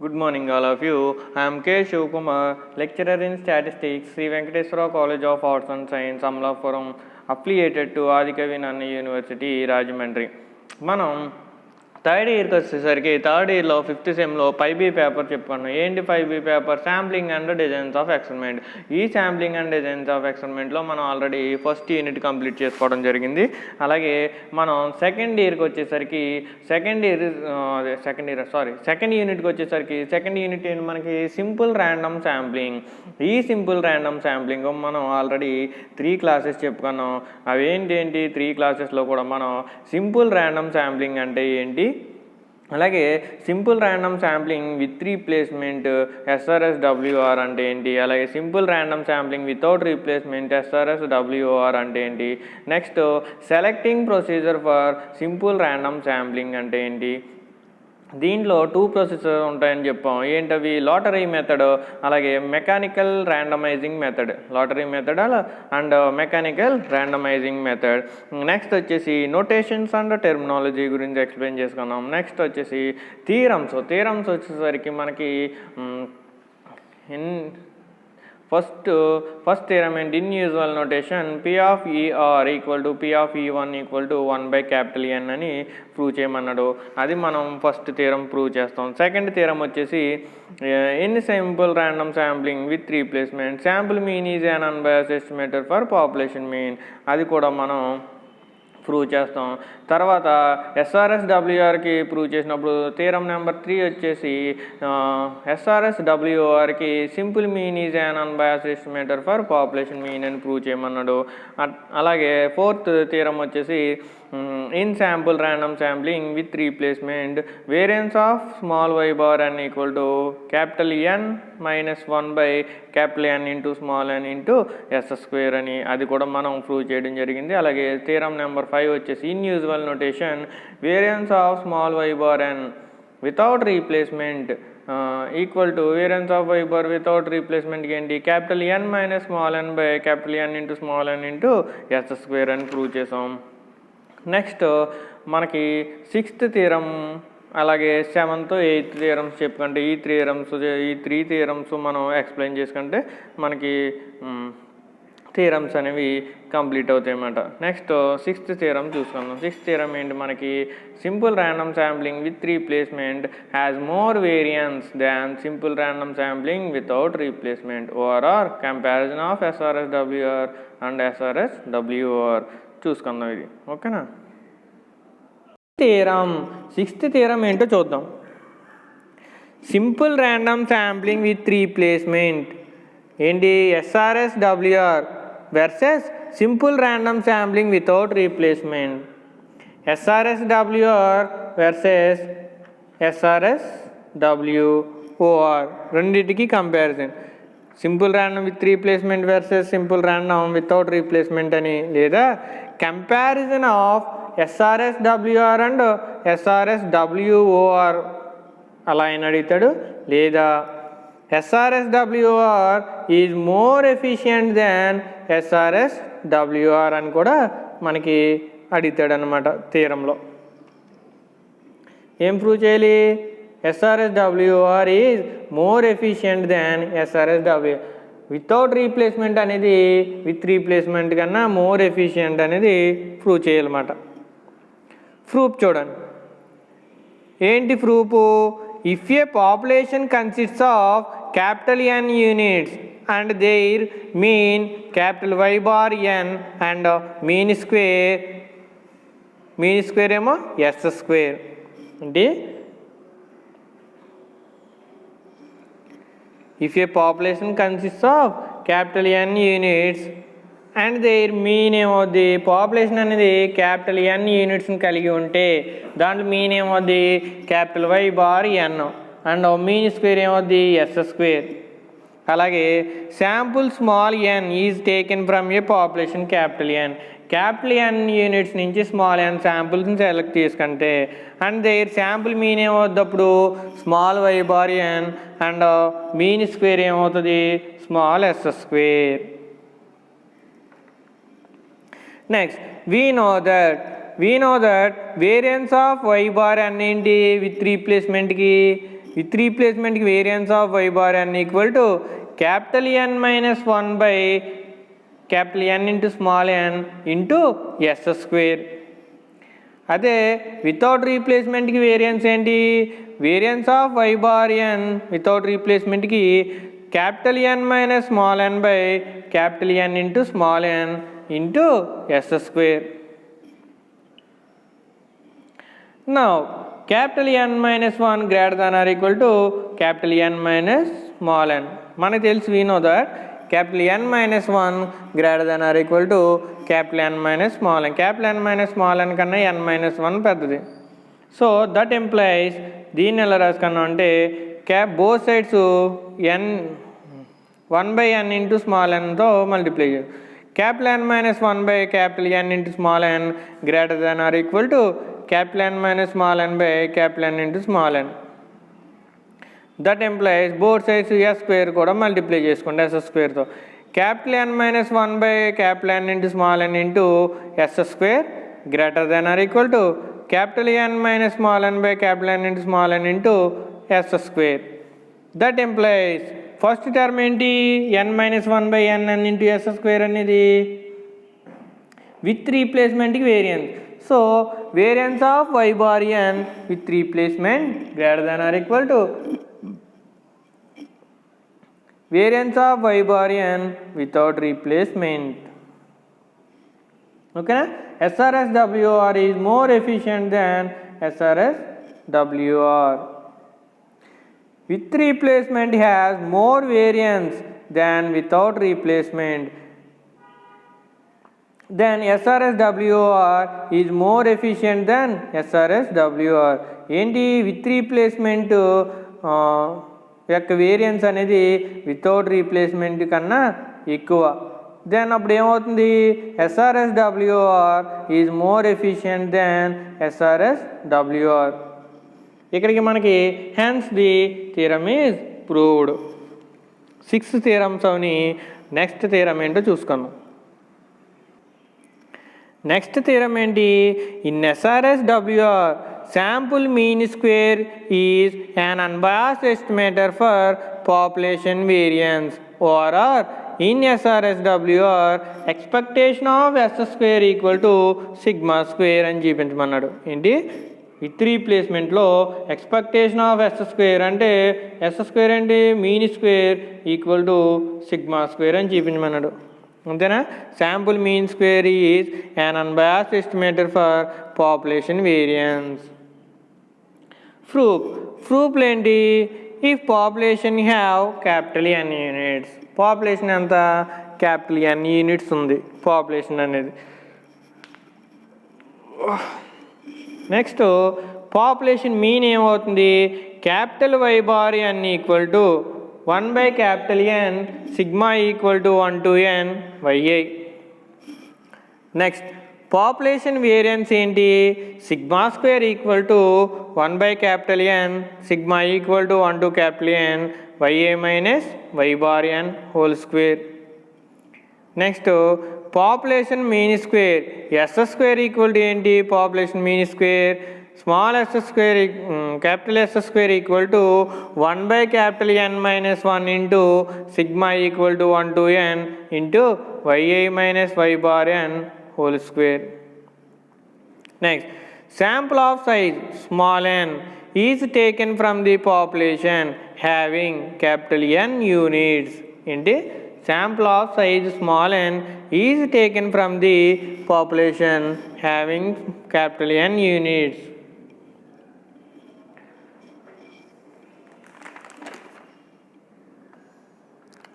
Good morning, all of you. I am K. Shivkumar, lecturer in statistics, Sri Venkateswara College of Arts and Science, Amlapuram, affiliated to Adikavi Nanna University, Rajahmundry. మనం third ఇయర్కి వచ్చేసరికి third ఇయర్లో fifth సెమ్లో 5B paper చెప్పాను. ఏంటి 5B paper? Sampling and designs of experiment. ఈ sampling and designs of ఎక్స్పెరిమెంట్లో మనం already first unit complete చేసుకోవడం జరిగింది. అలాగే మనం సెకండ్ యూనిట్కి వచ్చేసరికి సెకండ్ యూనిట్ ఏంటి మనకి? Simple random sampling. ఈ సింపుల్ ర్యాండమ్ శాంప్లింగ్ మనం ఆల్రెడీ 3 క్లాసెస్ చెప్పుకున్నాం. అవేంటి 3 క్లాసెస్లో కూడా మనం సింపుల్ ర్యాండమ్ శాంప్లింగ్ అంటే ఏంటి, అలాగే simple random sampling with replacement SRSWR అంటే ఏంటి, అలాగే simple random sampling without replacement SRSWR అంటే ఏంటి, next selecting procedure for simple random sampling అంటే ఏంటి. దీంట్లో 2 ప్రాసెసెస్ ఉంటాయని చెప్పాం. ఏంటవి? లాటరీ మెథడ్ అలాగే mechanical randomising method. Lottery method and mechanical randomising method. Next వచ్చేసి నోటేషన్స్ అండ్ టెర్మినాలజీ గురించి ఎక్స్ప్లెయిన్ చేసుకున్నాం. నెక్స్ట్ వచ్చేసి థీరమ్స్ వచ్చేసరికి మనకి ఫస్ట్ థీరం ఏంటి? In usual notation P of ER equal to P of E1 equal to 1/N అని prove చేయమన్నాడు. అది మనం ఫస్ట్ థీరం ప్రూవ్ చేస్తాం. సెకండ్ థీరం వచ్చేసి in simple random sampling with replacement sample mean is an unbiased estimator for population mean. అది కూడా మనం prove చేస్తాం. తర్వాత SRSWRకి ప్రూవ్ చేసినప్పుడు థీరం నెంబర్ 3 వచ్చేసి SRSWRకి simple mean is an unbiased estimator for population mean అని ప్రూవ్ చేయమన్నాడు. అలాగే ఫోర్త్ థీరం వచ్చేసి in sample random sampling with replacement variance of small y bar n equal to N - 1/N into small n into S² అని అది కూడా మనం prove చేయడం జరిగింది. అలాగే థీరం నెంబర్ 5 వచ్చేసి in usual notation variance of small y bar n without replacement equal to variance of y bar without replacement ఏంటి? N - small n/N into small n into S² అని ప్రూవ్ చేసాం. Next మనకి 6th theorem అలాగే 7th 8th theorems చెప్పుకుంటే ఈ 3 theorems మనం explain చేసుకుంటే మనకి థీరమ్స్ అనేవి కంప్లీట్ అవుతాయి అన్నమాట. నెక్స్ట్ 6th థీరం చూసుకుందాం. 6th థీరం ఏంటి మనకి? Simple random sampling with replacement has more variance than simple random sampling without replacement. Overall comparison of SRSWR and SRSWR చూసుకుందాం. ఇది ఓకేనా? సిక్స్త్ థీరం ఏంటో చూద్దాం. Simple random sampling with replacement ఏంటి? SRSWR versus simple random sampling without replacement. SRSWR versus SRSWR రెండింటికి comparison. Simple random with replacement versus simple random without replacement అని, లేదా comparison of SRSWR and SRSWR అలా ఆయన అడుగుతాడు. లేదా SRSWR is more efficient than SRSWR అని కూడా మనకి అడుగుతాడు అన్నమాట థీరంలో. ఏం ప్రూవ్ చేయాలి? SRSWR is more efficient than SRSWR. Without replacement అనేది విత్ రీప్లేస్మెంట్ కన్నా మోర్ ఎఫిషియంట్ అనేది ప్రూవ్ చేయాలన్నమాట. ప్రూఫ్ చూడండి. ఏంటి proof? If a population consists of N units and their mean Y bar n and mean square ఏమో S². అంటే if a population consists of N units and their mean ఏమవుద్ది? Population అనేది N యూనిట్స్ని కలిగి ఉంటే దాంట్లో మీన్ ఏమవుద్ది? Y bar n and mean square ఏమవుద్ది? S². అలాగే sample small n is taken from a population N units నుంచి స్మాల్ n శాంపుల్స్ని సెలెక్ట్ చేసుకుంటే అండ్ దేర్ శాంపుల్ మీన్ ఏమవుద్ది అప్పుడు? Small y bar n and mean square ఏమవుతుంది? Small S². Next we know that variance of y bar n ఏంటి? With రీప్లేస్మెంట్కి with రీప్లేస్మెంట్కి variance of y bar n equal to capital N minus 1 by capital N into small n into yes square. అదే without రీప్లేస్మెంట్కి variance ఏంటి? Variance of y bar n without రీప్లేస్మెంట్కి capital N minus small n by capital N into small n into yes square. Now capital N minus 1 greater than or equal to capital N minus small n. మనకు తెలుసు we know that capital N minus 1 greater than or equal to capital N minus small n. Capital N minus small n కన్నా n minus 1 పెద్దది. So that implies దీన్ని ఎలా రాసుకున్నాం అంటే both sides n 1 by n into small nతో multiply చేయాలి. Capital N minus 1 by capital N into small n greater than or equal to capital N minus small n by capital N into small n. That implies both sides S square కూడా multiply చేసుకోండి S స్క్వేర్తో. Capital N minus 1 by capital N into small n into yes square greater than or equal to capital N minus small n by capital N into small n into yes square. That implies first term ఏంటి? n minus 1 by n into yes square అనేది with రీప్లేస్మెంట్కి variance. So variance of y bar n with replacement greater than or equal to variance of y bar n without replacement. Okay na? SRS WR is more efficient than SRS WR. With replacement has more variance than without replacement. Then SRS WR is more efficient than SRS WR. ఏంటి with replacement యొక్క variance అనేది without replacement కన్నా ఎక్కువ. Then అప్పుడు ఏమవుతుంది? SRS WR is more efficient than SRS WR. ఇక్కడికి మనకి hence the theorem is proved. 6 theorems అవని నెక్స్ట్ థియరమ్ ఏంటో చూసుకుందాం. నెక్స్ట్ థియరమ్ ఏంటి? In SRS WR sample mean square is an unbiased estimator for population variance. Or in SRS WR expectation of S square equal to sigma square అని చూపించమన్నాడు. ఏంటి? With రీప్లేస్మెంట్లో expectation of yes square అంటే S square ఏంటి? Mean square equal to sigma square అని చూపించమన్నాడు. అంతేనా? Sample mean square is an unbiased estimator for population variance. Proof ఏంటి? If population have capital N units. Population ఎంత? Capital N units ఉంది population అనేది. Next population mean ఏమవుతుంది? Capital Y bar n equal to 1 by capital N sigma equal to 1 to n YI. Next population variance ఏంటి? Sigma square equal to 1 by capital N sigma equal to 1 to capital N YA minus Y bar n whole square. Next population mean square S square equal to ఏంటి? Population mean square small yes square capital S square equal to 1 by capital N minus 1 into sigma equal to 1 to n into YA minus Y bar n whole square. Next, sample of size small n is taken from the population having capital N units. Indeed, sample of size small n is taken from the population having capital N units.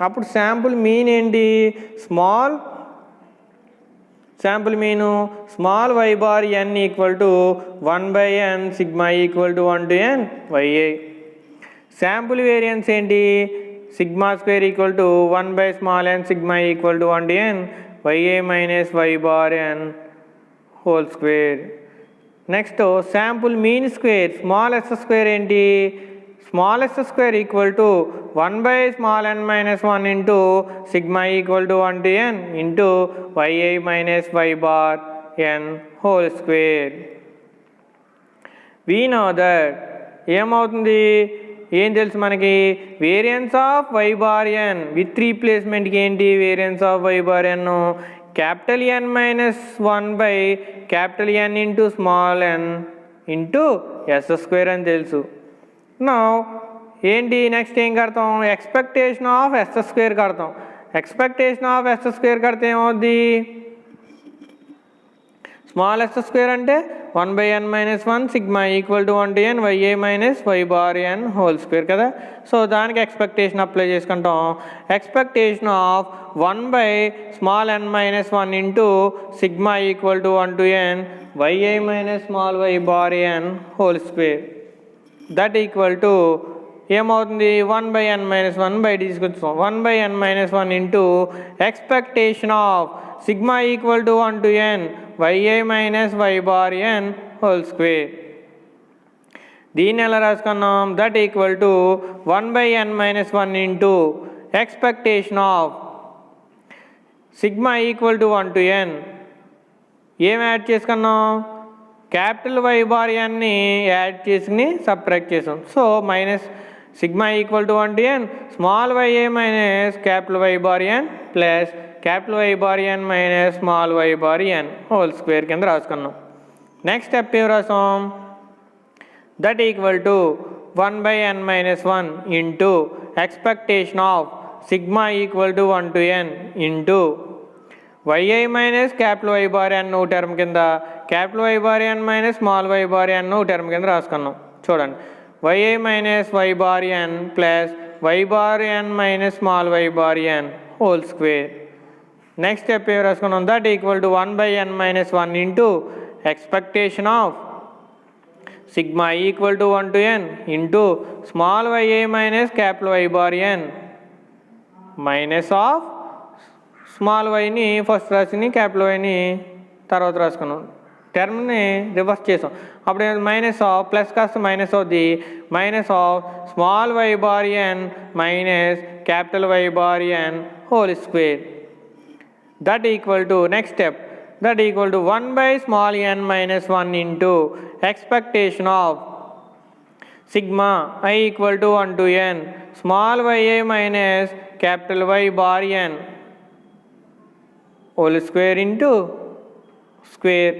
అప్పుడు sample mean ఏంటి? Small sample mean small y bar n equal to 1 by n sigma equal to 1 to n YA. Sample variance ఏంటి? Sigma square equal to 1 by small n sigma equal to 1 to n YA minus Y bar n whole square. Next sample mean square small yes square ఏంటి? Small yes square equal to 1 by small n minus 1 into sigma equal to 1 to n into YA minus Y bar n whole square. We know that ఏమవుతుంది? ఏం తెలుసు మనకి variance of y bar n with రీప్లేస్మెంట్కి ఏంటి variance of y bar n capital N minus 1 by capital N into small N into yes square అని తెలుసు. నా ఏంటి నెక్స్ట్ ఏం కడతాం ఎక్స్పెక్టేషన్ ఆఫ్ ఎస్ స్క్వేర్ కడతాం. ఎక్స్పెక్టేషన్ ఆఫ్ ఎస్ స్క్వేర్ కడితే ఏమవుద్ది స్మాల్ ఎస్ స్క్వేర్ అంటే 1 by n minus 1 sigma equal to 1 to n y i minus y bar n whole square కదా. సో దానికి ఎక్స్పెక్టేషన్ అప్లై చేసుకుంటాం. Expectation of 1 by small N minus 1 into sigma equal to 1 to n y i minus small why bar n whole square that equal to ఏమవుతుంది 1 by n minus 1 బయట తీసుకొచ్చాం 1 by n minus 1 into expectation of sigma equal to 1 to n y i minus y bar n whole square. దీన్ని ఎలా రాసుకున్నాం that equal to 1 by n minus 1 into expectation of sigma equal to 1 to n ఏం add చేసుకున్నాం capital Y bar ఎన్ని add చేసుకుని subtract చేసాం. So minus sigma equal to 1 to n small y i minus capital Y bar n plus capital Y bar n minus small why bar n whole square కింద రాసుకున్నాం. Next step ఏం రాసాం that equal to 1 by n minus 1 into expectation of sigma equal to 1 to n into y i minus capital Y bar n term కింద capital Y bar n minus small why bar n term కింద రాసుకున్నాం. చూడండి y i minus y bar n plus y bar n minus small why bar n whole square. Next step ఏం రాసుకున్నాం that equal to 1 by n minus 1 into expectation of sigma equal to 1 to n into small y i minus capital Y bar n minus of small వైని first రాసిని capital వైని తర్వాత రాసుకున్నాం. టర్మ్ని reverse చేసాం. అప్పుడు మైనస్ ఆఫ్ ప్లస్ కాస్త minus అవుద్ది minus of small why bar n minus capital Y bar n whole square that equal to next step that equal to 1 by small N minus 1 into expectation of sigma i equal to 1 to n small y i minus capital Y bar n whole square into square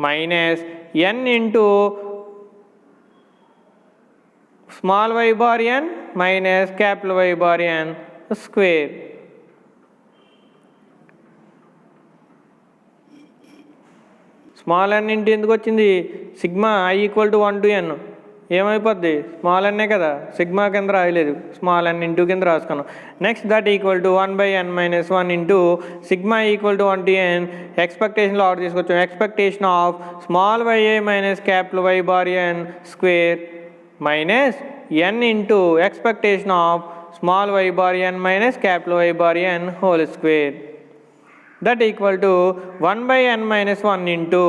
minus n into small why bar n minus capital Y bar n square. Small N into ఎందుకు వచ్చింది sigma i equal to 1 to n ఏమైపోద్ది small ఎన్నే కదా sigma కింద రాయలేదు small ఎన్ into కింద రాసుకున్నాం. Next that equal to 1 by n minus 1 into sigma equal to 1 to n ఎక్స్పెక్టేషన్లో ఆర్డర్ తీసుకొచ్చాం. Expectation of small y i minus capital Y bar n square minus n into expectation of small why bar n minus capital Y bar n whole square that equal to 1 by n minus 1 into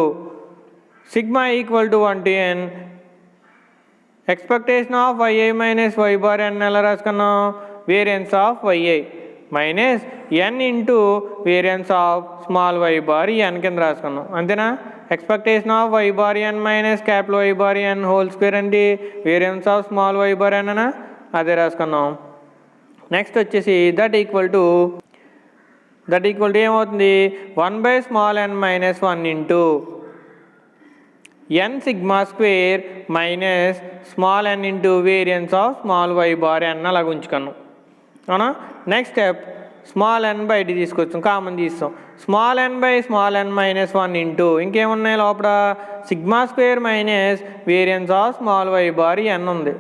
sigma equal to 1 to n expectation of y i minus y bar ఎన్ ఎలా రాసుకున్నాం variance of y i minus n into variance of small why bar n కింద రాసుకున్నాం. అంతేనా expectation of y bar n minus capital Y bar n whole square అండి variance of small why bar n అనా అదే రాసుకున్నాం. Next వచ్చేసి that equal to ఏమవుతుంది 1 by small N minus 1 into N sigma square minus small N into variance of small why bar N అలాగ ఉంచుకున్నాం అవునా. Next step small ఎన్ బయట తీసుకొచ్చాం కామన్ తీస్తాం small n by small N minus 1 into ఇంకేమున్నాయి లోపల sigma square minus variance of small why bar n ఉంది.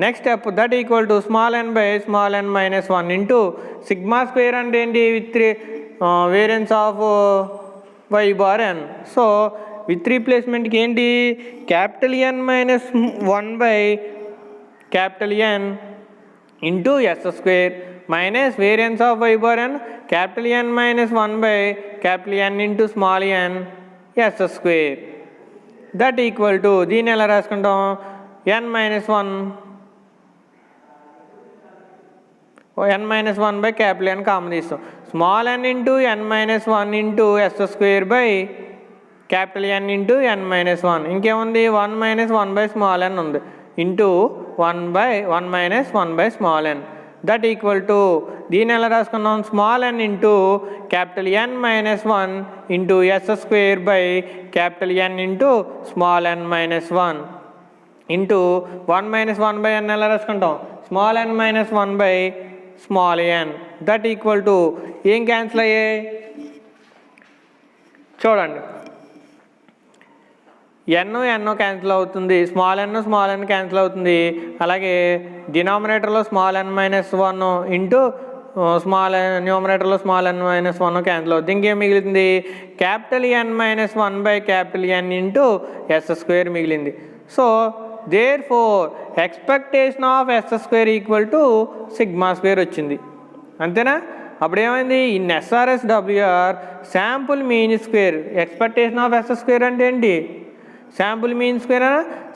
Next step that equal to small n by small N minus 1 into sigma square అంటే ఏంటి with variance of y bar n. So with రీప్లేస్మెంట్కి ఏంటి capital N minus 1 by capital N into yes square minus variance of y bar n capital N minus 1 by capital N into small n s square that equal to దీన్ని ఎలా రాసుకుంటాం n minus 1 by capital N common తీస్తాం small N into n minus 1 into yes square by capital N into n minus 1 ఇంకేముంది 1 minus 1 by small n ఉంది into 1 minus 1 by small n. That equal to దీని ఎలా రాసుకున్నాం small n into capital n minus 1 into s square by capital n into small n minus 1 into 1 minus 1 by n ఎలా రాసుకుంటాం small n minus 1 by small n. That equal to ఏం cancel అయ్యాయి చూడండి ఎన్ cancel అవుతుంది, small ఎన్ cancel అవుతుంది. అలాగే డినామినేటర్లో small n minus 1 into న్యూమరేటర్లో small n minus 1 cancel అవుతుంది. ఇంకేం మిగిలింది capital n minus 1 by capital n into yes square మిగిలింది. So therefore expectation of yes square equal to sigma square వచ్చింది. అంతేనా? అప్పుడు ఏమైంది in SRS WR sample mean square expectation of yes square అంటే ఏంటి sample mean square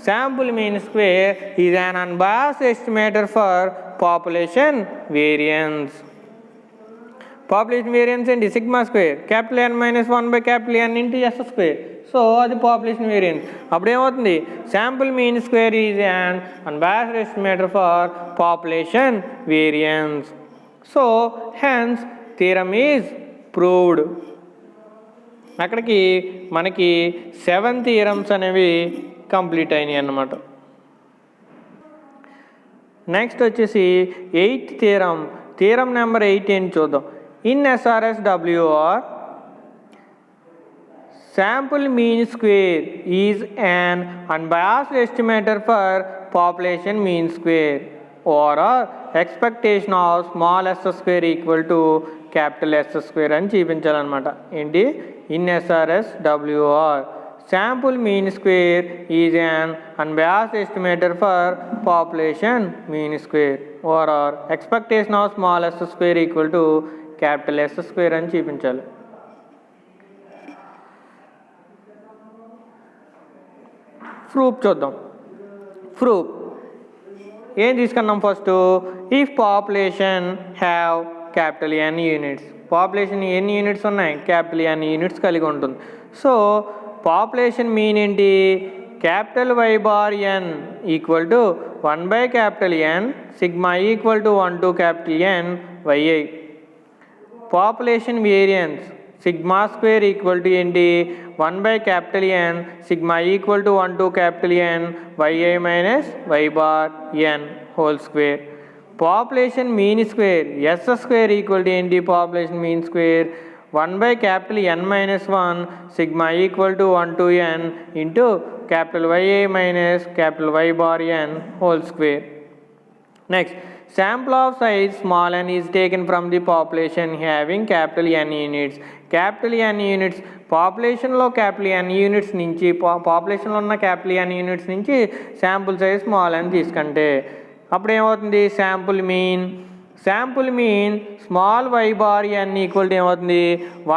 sample mean square is an unbiased estimator for population variance. Population variance and sigma square capital N minus 1 by capital N into S square. So అది population variance. అప్పుడు ఏమవుతుంది sample mean square is an unbiased estimator for population variance. So hence theorem is proved. అక్కడికి మనకి 7 theorems అనేవి complete అయినాయి అన్నమాట. Next వచ్చేసి 8th theorem number 8 ఏంటి చూద్దాం. In SRS WR sample mean square is an unbiased estimator for population mean square or expectation of small s square equal to capital S square అని చూపించాలన్నమాట. ఏంటి in SRS WR sample mean square is an unbiased estimator for population mean square or expectation of small s square equal to capital S square అని చూపించాలి. Proof చూద్దాం. Proof ఏం తీసుకున్నాం first if population have capital N units population ఎన్ని units ఉన్నాయి capital N units కలిగి ఉంటుంది. So population mean ఏంటి capital Y bar N equal to 1 by capital N sigma equal to 1 to capital N YI. Population variance sigma square equal to ఏంటి 1 by capital N sigma equal to 1 to capital N YI minus Y bar N whole square. Population mean square S square equal to ఏంటి population mean square 1 by capital N minus 1 sigma equal to 1 to N into capital YI minus capital Y bar N whole square. Next sample of size small n is taken from the population having capital N units. Capital N units పాపులేషన్లో capital N units నుంచి పాపులేషన్లో ఉన్న capital N units నుంచి sample size small n తీసుకుంటే అప్పుడు ఏమవుతుంది sample mean small y bar n equal to ఏమవుతుంది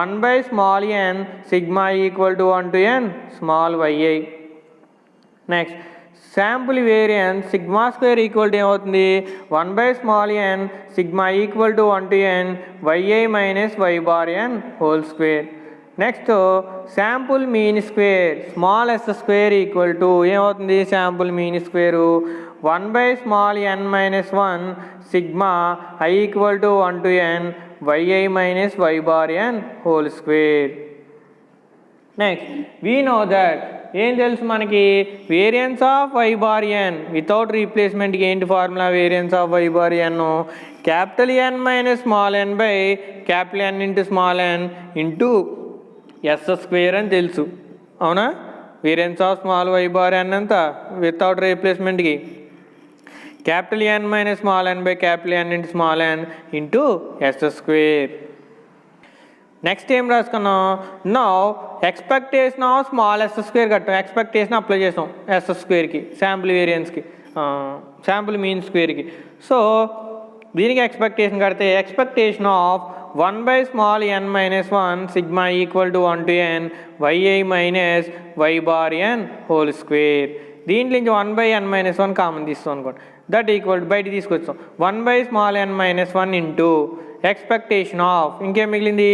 1 by small n sigma equal to 1 to n small YI. Next sample variance sigma square equal to ఏమవుతుంది 1 by small n sigma equal to 1 to n YI minus Y bar n whole square. Next sample mean square small s square equal to ఏమవుతుంది sample mean square 1 by small n minus 1 sigma I equal to 1 to n YI minus Y bar n whole square. Next we know that ఏం తెలుసు మనకి variance of Y bar n without రీప్లేస్మెంట్కి ఏంటి formula variance of Y bar n capital N minus small n by capital N into small n into yes square అని తెలుసు. అవునా variance of small Y bar n అంత without రీప్లేస్మెంట్కి capital N minus small n by capital N into small n into yes square. Next ఏం రాసుకున్నాం now expectation of small s square కట్టాం expectation apply చేసాం s స్క్వేర్కి sample వేరియన్స్కి sample mean స్క్వేర్కి. So దీనికి ఎక్స్పెక్టేషన్ కడితే expectation of 1 by small n minus 1 sigma equal to 1 to n YI minus Y bar n whole square. దీంట్లో నుంచి 1 by n minus 1 common తీస్తాం అనుకోండి దట్ ఈక్వల్ టు బయట తీసుకొస్తాం 1 by small n minus 1 into expectation of ఇంకేం మిగిలింది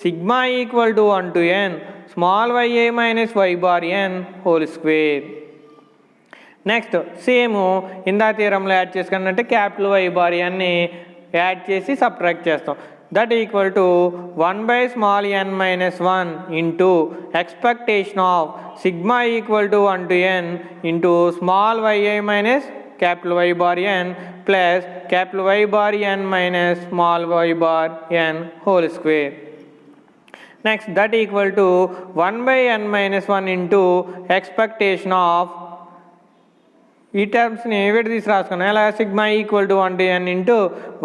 sigma equal to 1 to n small YI minus Y bar n whole square. Next same ఇందా థీరంలో add చేసుకున్నట్టే capital Y bar ఎన్ని add చేసి subtract చేస్తాం. That equal to 1/n minus 1 into expectation of sigma equal to 1 to n into small yi minus capital Y bar n plus capital Y bar n minus small y bar n whole square. Next, that equal to 1/n minus 1 into expectation of ఈ టర్మ్స్ని విడి తీసి రాసుకున్నాం. ఎలా sigma equal to 1 to n into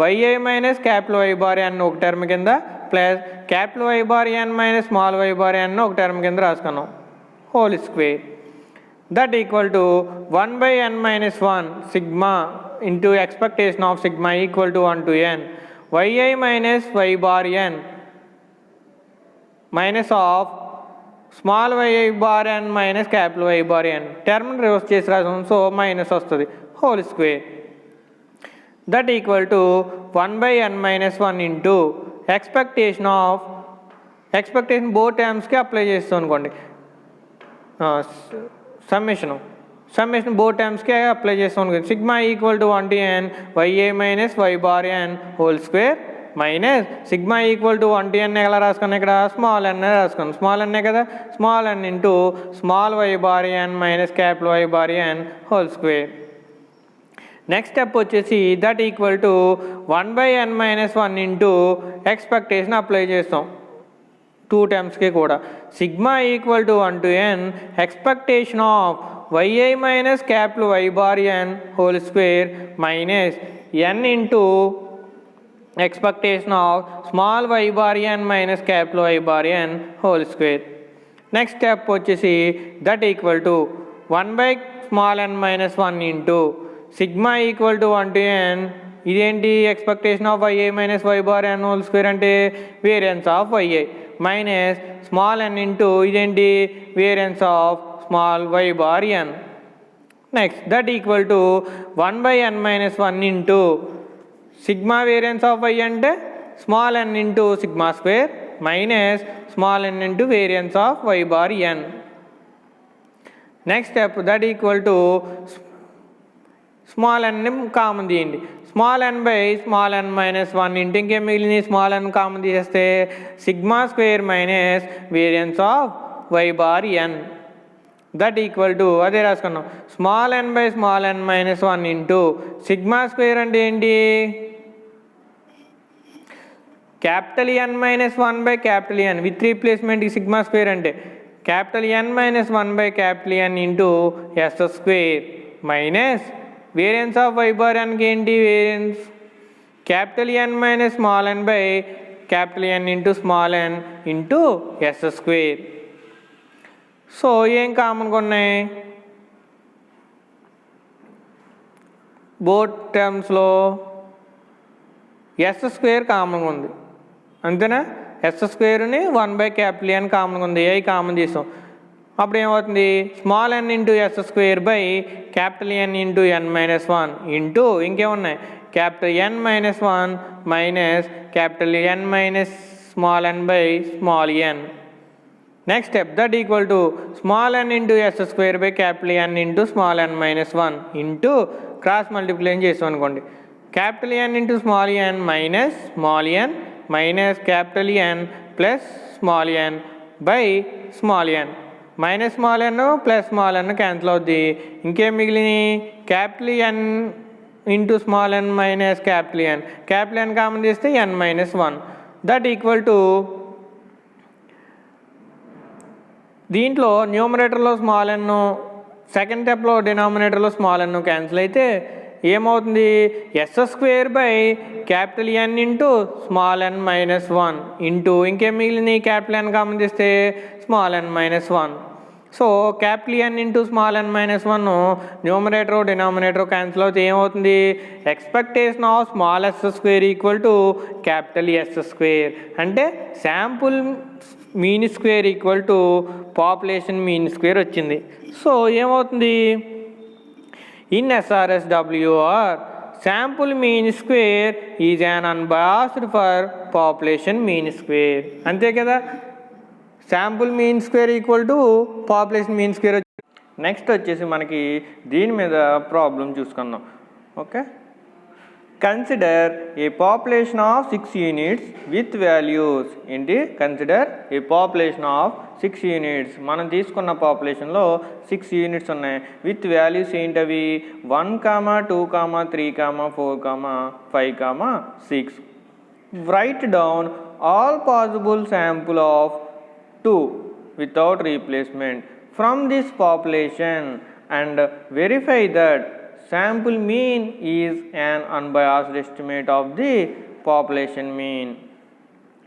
y i minus capital Y bar n ఒక term కింద plus capital Y bar n minus small why bar n ఒక term కింద రాసుకున్నాం whole square. That equal to 1/n minus 1 sigma into expectation of sigma equal to 1 to n y i minus y bar n minus of small why bar n minus capital Y bar n term reverse చేసి రాసాం. So minus వస్తుంది whole square. That equal to 1/n minus 1 into expectation బో టర్మ్స్కి apply చేస్తాం అనుకోండి. Summation బో టర్మ్స్కి apply చేస్తాం అనుకోండి. Sigma equal to 1 to n y i minus y bar n whole square minus sigma equal to 1 to n ఎలా రాసుకున్నాం, ఇక్కడ స్మాల్ ఎన్ రాసుకున్నాం. స్మాల్ ఎన్నే కదా, small N into small why bar n minus capital Y bar n whole square. Next step వచ్చేసి that equal to 1/n minus 1 into expectation apply చేస్తాం two టర్మ్స్కి కూడా. Sigma equal to 1 to n expectation of y i minus capital Y bar n whole square minus n into expectation of small y bar n minus capital Y bar n whole square. Next step వచ్చేసి that equal to 1/n minus 1 into sigma equal to 1 to n. ఇదేంటి expectation of y minus y bar n whole square అంటే variance of y minus small n into ఇదేంటి variance of small y bar n. Next that equal to 1/n minus 1 into sigma variance of y అంటే small n into sigma square minus small n into variance of y bar n. Next step that equal to small n common తీయండి. Small n by small n minus 1 into ఇంకేం మిగిలింది, small n common తీసేస్తే sigma square minus variance of y bar n. That equal to అదే రాసుకున్నాం small n by small n minus 1 into sigma square అంటే ఏంటి, capital n minus 1 by capital n with replacement sigma square అంటే capital n minus 1 by capital n into yes square minus variance of y bar ఎన్కి ఏంటి variance capital n minus small n by capital n into small n into yes square. So ఏం కామన్గా ఉన్నాయి, both టర్మ్స్లో yes square కామన్గా ఉంది అంతేనా. S స్క్వేర్ని 1 by capital n కామన్గా ఉంది, ఏ కామన్ చేసాం. అప్పుడు ఏమవుతుంది small n into yes square by capital n into n minus 1 into ఇంకేమున్నాయి capital n minus 1 minus capital n minus small n by small n. Next step that equal to small n into yes square by capital n into small n minus 1 into cross మల్టిప్లైన్ చేసాం అనుకోండి capital n into small n minus small n minus capital n plus small n by small n minus small n plus small n cancel అవుద్ది. ఇంకేం మిగిలింది capital n into small n minus capital n common చేస్తే n minus 1. That equal to దీంట్లో న్యూమరేటర్లో small n, second స్టెప్లో డినామినేటర్లో small n cancel అయితే ఏమవుతుంది S square by capital n into small n minus 1 into ఇంకేం మిగిలింది క్యాపిటల్ n కామన్ చేస్తే small n minus 1. So capital n into small n minus 1 numerator denominator cancel అవుతే ఏమవుతుంది expectation of small yes square equal to capital S square అంటే sample mean square equal to population mean square వచ్చింది. So ఏమవుతుంది in SRSWR sample mean square is an unbiased for population mean square. అంతే కదా, sample mean square equal to population mean square. Next వచ్చేసి మనకి దీని మీద problem చూసుకుందాం. Okay, consider a population of 6 units with values. ఏంటి, consider a population of 6 units. మనం తీసుకున్న పాపులేషన్లో 6 యూనిట్స్ ఉన్నాయి. విత్ వాల్యూస్ ఏంటవి? 1, 2, 3, 4, 5, 6. Right down all possible sample of 2 without replacement from this population and verify that sample mean is an unbiased estimate of the population mean.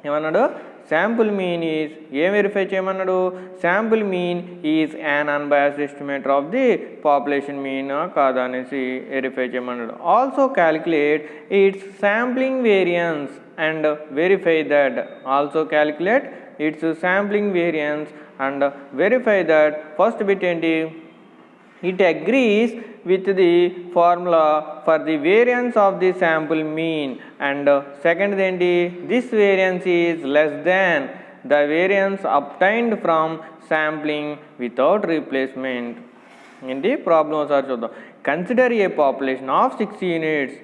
ఏమన్నాడు? Sample mean is ఏం verify చేయమన్నాడు? Sample mean is an unbiased estimator of the population mean కాదా అనేసి verify చేయమన్నాడు. Also calculate it's sampling variance and verify that. Also calculate it's sampling variance and verify that. First bit ఏంటి? It agrees with the formula for the variance of the sample mean, and second ఏంటి? This variance is less than the variance obtained from sampling without replacement. ఏంటి problem ఒకసారి చూద్దాం. Consider a population of 6 units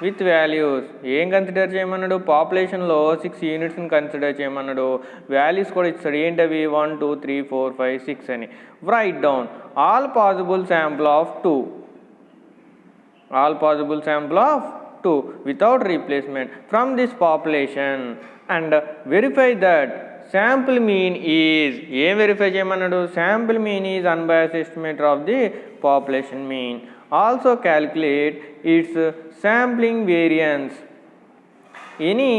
with values. ఏం consider చేయమన్నాడు? పాపులేషన్లో 6 యూనిట్స్ని consider చేయమన్నాడు. Values కూడా ఇస్తాడు. ఏంటవి? 1, 2, 3, 4, 5, 6 అని. Right down all possible sample of 2. All possible sample of 2 without replacement from this population and verify that sample mean is. ఏం verify చేయమన్నాడు? Sample mean is unbiased estimator of the population mean. Also calculate it's sampling variance. Any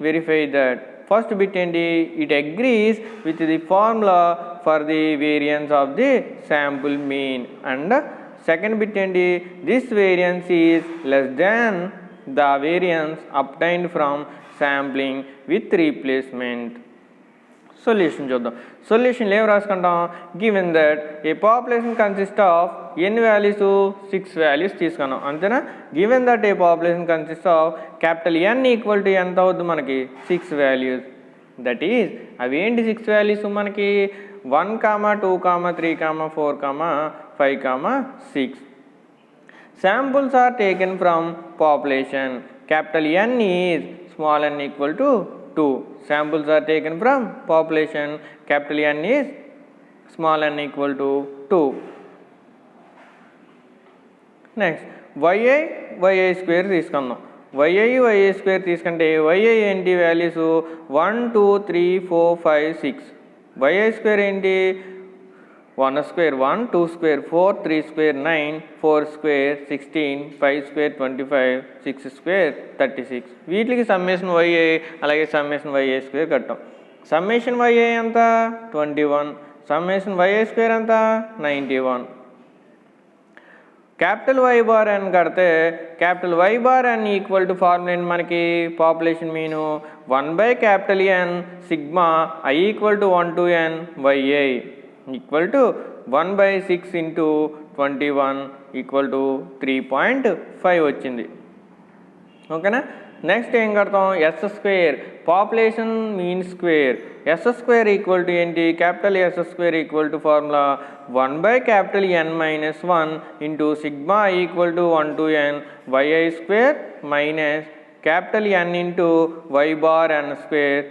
verify that. First bit ఏంటి? It agrees with the formula for the variance of the sample mean, and second bit ఏంటి? This variance is less than the variance obtained from sampling with replacement. Solution చూద్దాం. సొల్యూషన్లో ఏం రాసుకుంటాం? Given that A population consist of ఎన్ని values? 6 values తీసుకున్నాం, అంతేనా? Given that A population consist of capital N equal to ఎంత అవుద్ది మనకి? 6 values. That is అవి ఏంటి 6 వాల్యూస్ మనకి? 1, 2, 3, 4, 5, 6. Samples are taken from population. Capital N is small n equal to 2. Samples are taken from population. Capital N is small n equal to 2. Next, yi square తీసుకుందాం. yi square తీసుకుంటే yi ఏంటి values? 1, 2, 3, 4, 5, 6. yi square ఏంటి? 1 square 1, 2 square 4, 3 square 9, 4 square 16, 5 square 25, 6 square 36. వీటికి సమ్మేషన్ yi అలాగే summation yi square కట్టాం. సమ్మేషన్ yi ఎంత? 21. సమ్మేషన్ yi స్క్వేర్ ఎంత? 91. క్యాపిటల్ Y బార్ n కడితే capital Y bar n equal to formula ఏంటి మనకి? Population mean 1/N sigma i equal to 1 to n yi equal to 1/6 into 21 equal to 3.5 వచ్చింది. ఓకేనా? నెక్స్ట్ ఏం కడతాం? S square population mean square. S square equal to ఏంటి? Capital S square equal to formula 1/N-1 into sigma equal to 1 to n yi square minus capital N into y bar n square,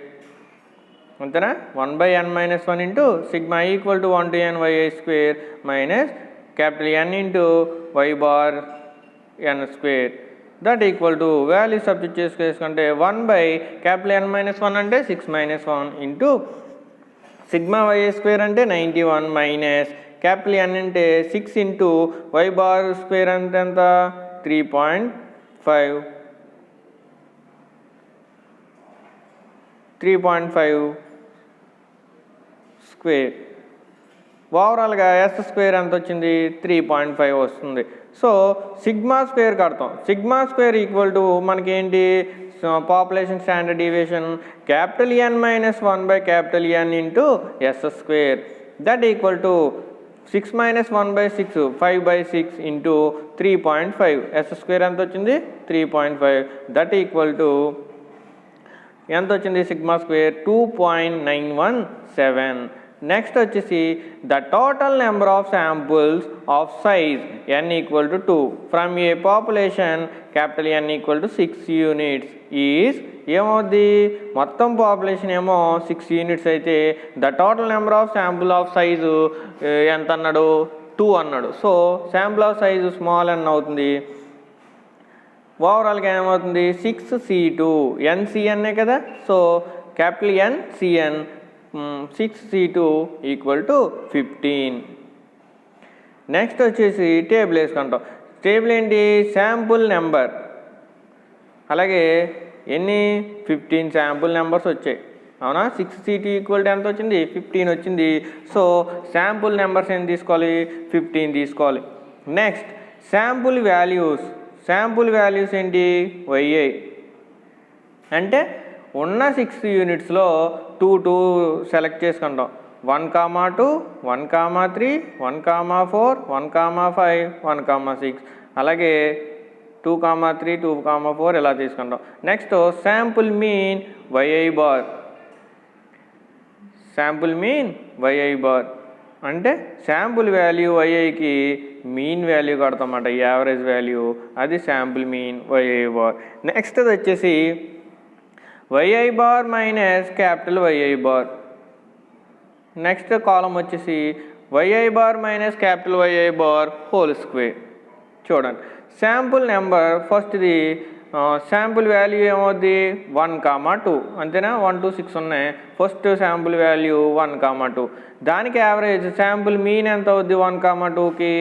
అంతేనా? 1/N-1 into sigma equal to 1 to n yi square minus capital N into y bar n square. That equal to value substitute చేసుకుంటే 1/N-1 అంటే 6 - 1 into sigma yi square అంటే 91 minus capital N అంటే 6 into y bar square అంటే ఎంత? 3.5 square. ఓవరాల్గా yes square ఎంత వచ్చింది? 3.5 వస్తుంది. సో సిగ్మా స్క్వేర్ కడతాం. సిగ్మా స్క్వేర్ ఈక్వల్ టు మనకి ఏంటి? పాపులేషన్ స్టాండర్డ్ డీవియేషన్ క్యాపిటల్ N-1/క్యాపిటల్ N into yes square. That equal to 6 - 1/6 5/6 into 3.5. S square ఎంత వచ్చింది? 3.5. దట్ ఈక్వల్ టు ఎంత వచ్చింది? Sigma square 2.917. నెక్స్ట్ వచ్చేసి the total number of samples of size n equal to 2 from a population capital N equal to 6 units is ఏమవుద్ది, మొత్తం population ఏమో 6 units అయితే the total number of sample of size ఎంత అన్నాడు, 2 అన్నాడు. So sample of size small n అవుతుంది. ఓవరాల్గా ఏమవుతుంది 6C2 NCN కదా. So capital NCN 6C2 equal to 15. Next వచ్చేసి టేబుల్ వేసుకుంటాం. టేబుల్ ఏంటి, శాంపుల్ నెంబర్, అలాగే ఎన్ని 15 శాంపుల్ నెంబర్స్ వచ్చాయి అవునా. 6C2 ఈక్వల్ టు ఎంత వచ్చింది, 15 వచ్చింది. సో శాంపుల్ నెంబర్స్ ఏం తీసుకోవాలి, 15 తీసుకోవాలి. Next sample values, sample values ఏంటి yi, అంటే ఉన్న 6 యూనిట్స్లో 2 సెలెక్ట్ చేసుకుంటాం. 1,2 1,3 1,4 1,5 1,6 అలాగే 2,3 2,4 ఇలా తీసుకుంటాం. Next sample mean yi bar, sample mean yi bar అంటే శాంపుల్ వాల్యూ yiకి మీన్ వాల్యూ కడతామన్నమాట, యావరేజ్ వాల్యూ, అది sample mean yi bar. Next వచ్చేసి yi bar minus capital yi bar. Next కాలం వచ్చేసి yi bar minus capital yi bar whole square. చూడండి sample number ఫస్ట్ది sample value ఏమవుద్ది 1,2 అంతేనా, 1 to 6 ఉన్నాయి. ఫస్ట్ శాంపుల్ వాల్యూ 1,2, దానికి యావరేజ్ శాంపుల్ మీన్ ఎంత అవుద్ది 1,2కి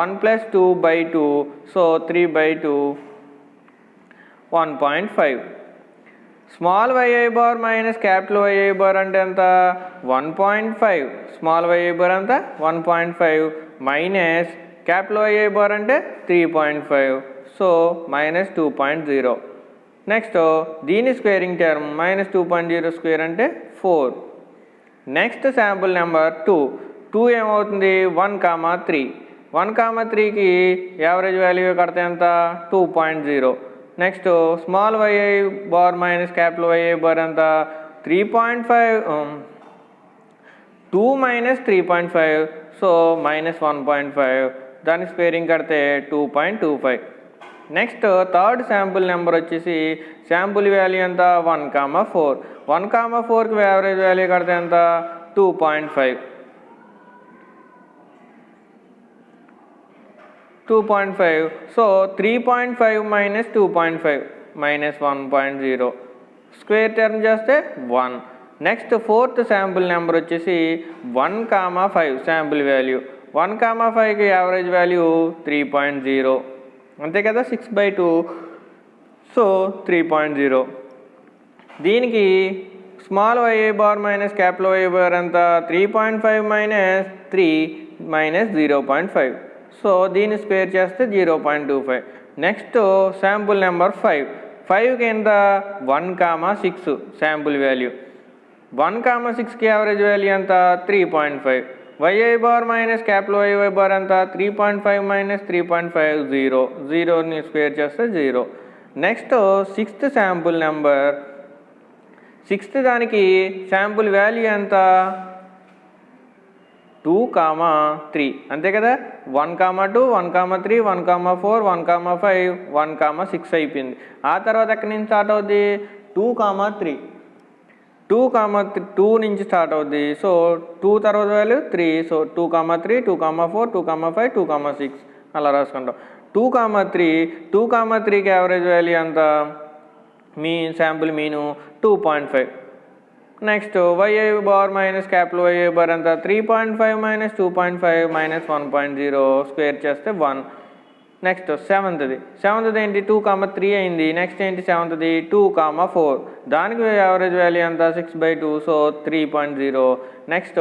1 + 2/2, so 3/2 1.5. Small yi bar minus capital yi bar అంటే ఎంత 1.5, స్మాల్ yi బార్ అంత 1.5 మైనస్ క్యాపిటల్ yi బార్ అంటే 3.5, సో -2.0. నెక్స్ట్ దీని స్క్వేరింగ్ టర్మ్ -2.0 స్క్వేర్ అంటే 4. నెక్స్ట్ శాంపుల్ నెంబర్ 2 ఏమవుతుంది 1,3, 1,3కి యావరేజ్ వాల్యూ కడితే ఎంత 2.0. Next small yi bar minus capital yi bar ఎంత 3.5, 2 - 3.5, సో -1.5, దానికి స్క్వేరింగ్ కడితే 2.25. నెక్స్ట్ థర్డ్ శాంపుల్ నెంబర్ వచ్చేసి శాంపుల్ వాల్యూ ఎంత 1,4, 1,4కి యావరేజ్ వాల్యూ కడితే ఎంత 2.5, 2.5, సో 3.5 - 2.5 -1.0, స్క్వేర్ టర్మ్ చేస్తే 1. నెక్స్ట్ ఫోర్త్ శాంపుల్ నెంబర్ వచ్చేసి 1,5 శాంపుల్ వాల్యూ, 1,5కి యావరేజ్ వాల్యూ 3.0 అంతే కదా, 6/2, సో 3.0. దీనికి small yi bar minus capital yi bar ఎంత 3.5 - 3 -0.5, సో దీన్ని స్క్వేర్ చేస్తే 0.25. నెక్స్ట్ శాంపుల్ నెంబర్ 5కి ఎంత 1,6 శాంపుల్ వాల్యూ, 1,6కి యావరేజ్ వాల్యూ ఎంత 3.5, yi bar minus capital yi bar ఎంత 3.5 - 3.5 0, 0ని స్క్వేర్ చేస్తే 0. Next sixth sample number, sixth దానికి శాంపుల్ వాల్యూ ఎంత 2,3 అంతే కదా, 1,2 1,3 1,4 1,5 1,6 అయిపోయింది. ఆ తర్వాత ఎక్కడి నుంచి స్టార్ట్ అవుద్ది 2,3, 2 నుంచి స్టార్ట్ అవుద్ది. సో 2 తర్వాత వాల్యూ 3, సో 2,3 2,4 2,5 2,6 అలా రాసుకుంటాం. 2,3కి యావరేజ్ వాల్యూ ఎంత, sample mean 2.5. Next yi bar minus capital yi bar ఎంత 3.5 - 2.5 -1.0, స్క్వేర్ చేస్తే 1. నెక్స్ట్ సెవెంత్ది ఏంటి 2,3 అయింది. నెక్స్ట్ ఏంటి సెవెంత్ది 2,4, దానికి యావరేజ్ వాల్యూ ఎంత 6/2, so 3.0. Next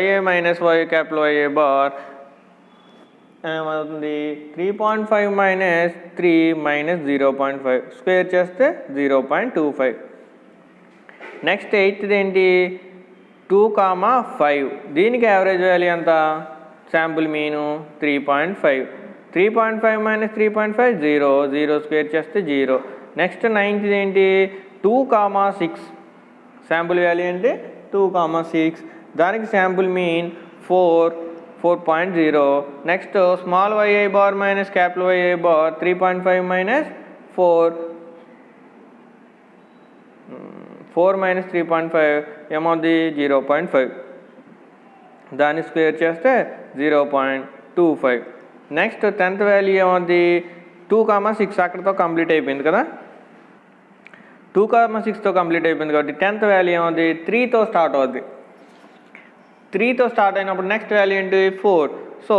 yi minus capital yi bar ఏమవుతుంది 3.5 - 3 -0.5, స్క్వేర్ చేస్తే 0.25. నెక్స్ట్ ఎయిత్ది ఏంటి 2,5, దీనికి యావరేజ్ వాల్యూ ఎంత శాంపుల్ మీను 3.5, 3.5 - 3.5 0, 0 స్క్వేర్ చేస్తే 0. నెక్స్ట్ నైన్త్ది ఏంటి 2,6, శాంపుల్ వాల్యూ అంటే 2,6, దానికి sample mean 4.0. Next small YI bar minus capital YI bar 3.5 minus 4 minus 3.5 ఏమవుద్ది 0.5. దాన్ని స్క్వేర్ చేస్తే 0.25. నెక్స్ట్ 10th వాల్యూ ఏమవుద్ది 2,6 అక్కడితో కంప్లీట్ అయిపోయింది కదా. 2,6తో కంప్లీట్ అయిపోయింది కాబట్టి 10th వాల్యూ ఏమవుద్ది 3తో స్టార్ట్ అవుద్ది. 3తో స్టార్ట్ అయినప్పుడు నెక్స్ట్ వాల్యూ ఏంటి 4. సో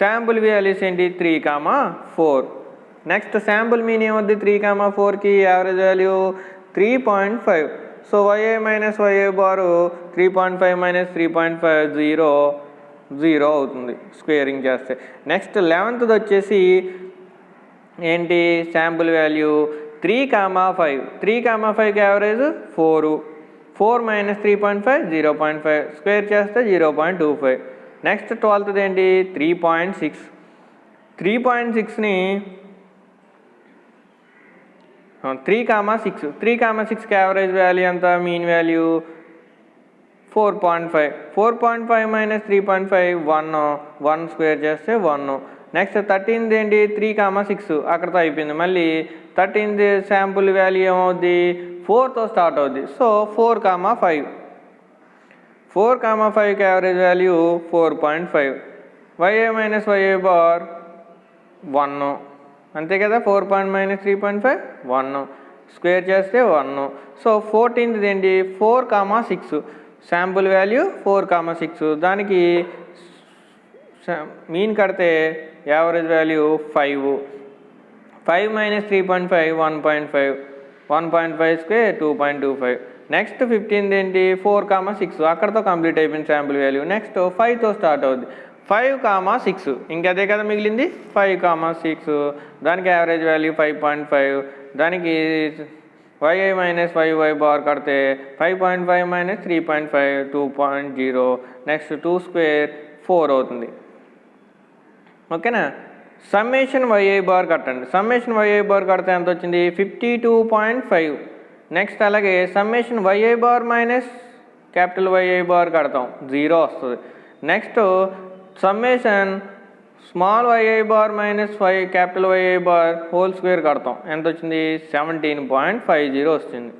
శాంపుల్ వాల్యూస్ ఏంటి 3,4. నెక్స్ట్ శాంపుల్ మీన్ ఏమవుద్ది 3,4కి average value 3.5. So YI minus YI bar 3.5 minus 3.5 0 అవుతుంది స్క్వేరింగ్ చేస్తే. నెక్స్ట్ 11th వచ్చేసి ఏంటి శాంపుల్ వాల్యూ 3,5. 3,5కి యావరేజ్ 4 మైనస్ 3.5 0.5 స్క్వేర్ చేస్తే 0.25. నెక్స్ట్ 12th ఏంటి 3.6. 3.6ని 3,6. 3,6కి యావరేజ్ వాల్యూ ఎంత మీన్ వాల్యూ 4.5. 4.5 మైనస్ 3.5 1 స్క్వేర్ చేస్తే 1. నెక్స్ట్ 13th ఏంటి 3,6 అక్కడితో అయిపోయింది. మళ్ళీ 13th శాంపుల్ వాల్యూ ఏమవుద్ది 4తో స్టార్ట్ అవుద్ది. సో 4,5. 4,5కి average value 4.5. YI minus YI bar 1 అంతే కదా. 4 మైనస్ 3.5 1 స్క్వేర్ చేస్తే 1. సో 14th ఏంటి 4,6 శాంపుల్ వాల్యూ 4,6 దానికి మీన్ కడితే average value 5. 5 minus 3.5 1.5. 1.5 square 2.25. Next 15th ఏంటి 4,6 అక్కడితో కంప్లీట్ అయిపోయింది శాంపుల్ వాల్యూ. నెక్స్ట్ 5తో స్టార్ట్ అవుద్ది. 5,6 ఇంకదే కదా మిగిలింది 5,6 దానికి యావరేజ్ వాల్యూ 5.5. దానికి YI మైనస్ YI బార్ కడితే 5.5 మైనస్ 3.5 2.0. నెక్స్ట్ 2 స్క్వేర్ 4 అవుతుంది. ఓకేనా. సమ్మేషన్ YI బార్ కట్టండి. సమ్మేషన్ YI బార్ కడితే ఎంత వచ్చింది 52.5. నెక్స్ట్ అలాగే summation YI bar minus capital YI bar కడతాం 0 వస్తుంది. Next summation small YI bar minus capital YI bar whole square కడతాం ఎంత వచ్చింది 17.50 వస్తుంది.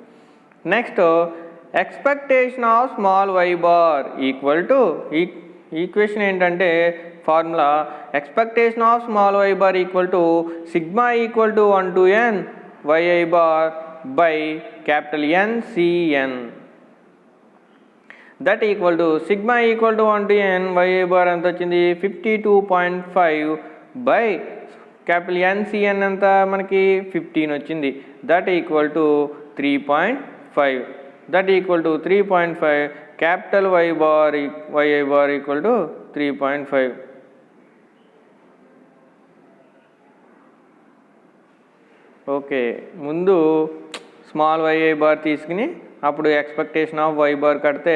Next expectation of small Y bar equal to equation ఏంటంటే formula expectation of small Y bar equal to sigma equal to 1 to n YI bar by capital NCN. That equal to sigma equal to 1 to n YI bar ఎంత వచ్చింది 52.5 by capital NCN ఎంత మనకి 15 వచ్చింది. That equal to 3.5. That equal to 3.5. Capital YI bar equal to 3.5. Okay. ముందు small YI bar తీసుకుని అప్పుడు expectation of Y bar కడితే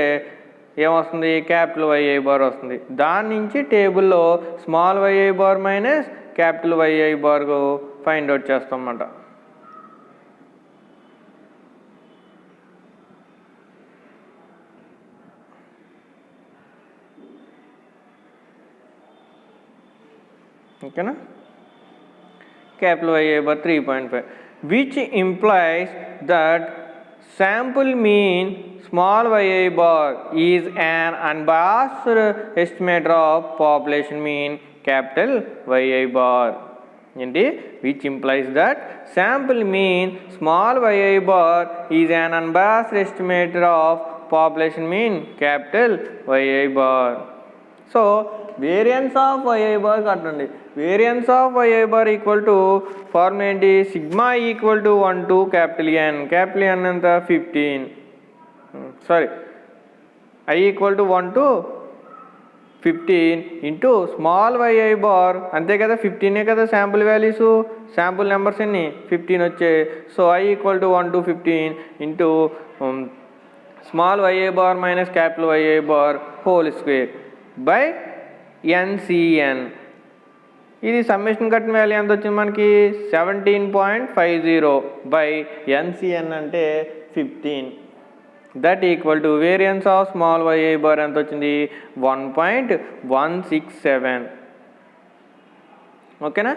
ఏమొస్తుంది క్యాపిటల్ YI బార్ వస్తుంది. దాని నుంచి టేబుల్లో small YI bar minus capital YI bar find out చేస్తాం అన్నమాట. ఓకేనా. Capital YI bar 3.5 which implies that sample mean small YI bar is an unbiased estimator of population mean capital YI bar. Which implies that sample mean small YI bar is an unbiased estimator of population mean capital YI bar. So variance of YI bar కట్టండి. Variance of YI bar equal to formula ఏంటి sigma equal to 1 to capital N. Capital N ఎంత 15. Sorry I equal to 1 to 15 into small YI bar అంతే కదా 15 కదా sample values sample numbers ఎన్ని 15 వచ్చాయి. So I equal to 1 to 15 into small YI bar minus capital YI bar whole square by NCN. ఇది summation కట్టిన value ఎంత వచ్చింది మనకి 17.50 బై NCN అంటే 15. That equal to variance of small yi bar ఎంత వచ్చింది 1.167. ఓకేనా.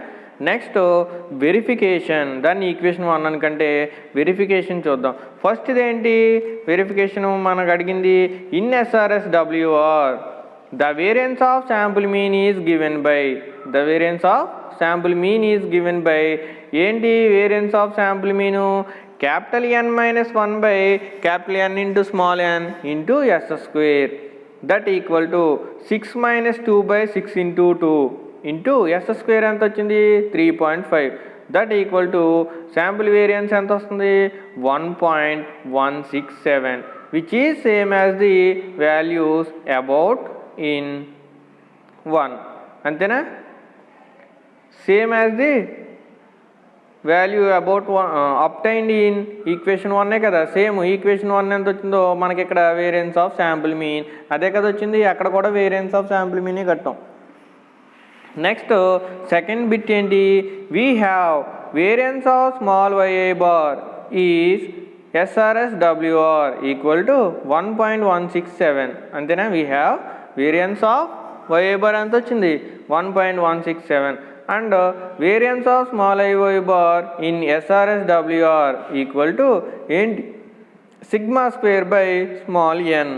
నెక్స్ట్ వెరిఫికేషన్, దాన్ని ఈక్వేషన్ 1 అనుకంటే వెరిఫికేషన్ చూద్దాం. ఫస్ట్ ఇదేంటి వెరిఫికేషన్ మనకు అడిగింది in SRSWR the variance of sample mean is given by, the variance of sample mean is given by ఏంటి variance of sample mean capital N minus 1 by capital N into small n into S square that equal to 6 minus 2 by 6 into 2 into S square ఎంత వచ్చింది 3.5 that equal to sample variance ఎంత వస్తుంది 1.167 which is same as the values about in 1. అంతేనా, same as the value about obtained in equation 1 కదా. Same equation 1 ఎంత వచ్చిందో మనకి ఇక్కడ వేరియన్స్ ఆఫ్ శాంపుల్ మీన్ అదే కదా వచ్చింది, అక్కడ కూడా వేరియన్స్ ఆఫ్ శాంపుల్ మీనే కట్టాం. నెక్స్ట్ సెకండ్ బిట్ ఏంటి, we have variance of small yi bar is SRSWR equal to 1.167. అంతేనా, we have variance of yi bar ఎంత వచ్చింది 1.167 and variance of small i bar in SRSWR equal to ఏంటి sigma square by small n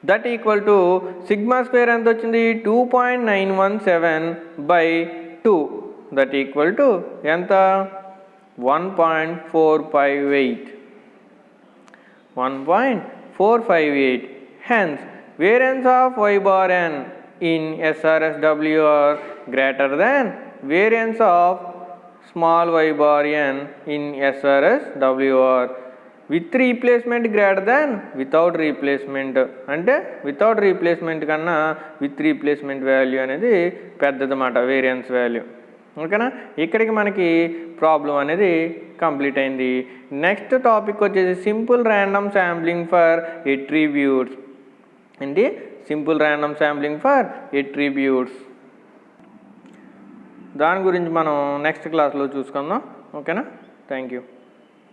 that equal to sigma square ఎంత వచ్చింది 2.917 by 2 that equal to ఎంత 1.458. Hence variance of y bar n in SRSWR greater than variance of small y bar n in SRSWR with replacement greater than without replacement. అంటే without replacement కన్నా with replacement value అనేది పెద్దదన్నమాట variance value. ఓకేనా, ఇక్కడికి మనకి problem అనేది complete అయింది. Next topic వచ్చేసి simple random sampling for attributes. ఏంటి simple random sampling for attributes, దాని గురించి మనం నెక్స్ట్ క్లాస్లో చూసుకుందాం. ఓకేనా, థ్యాంక్ యూ.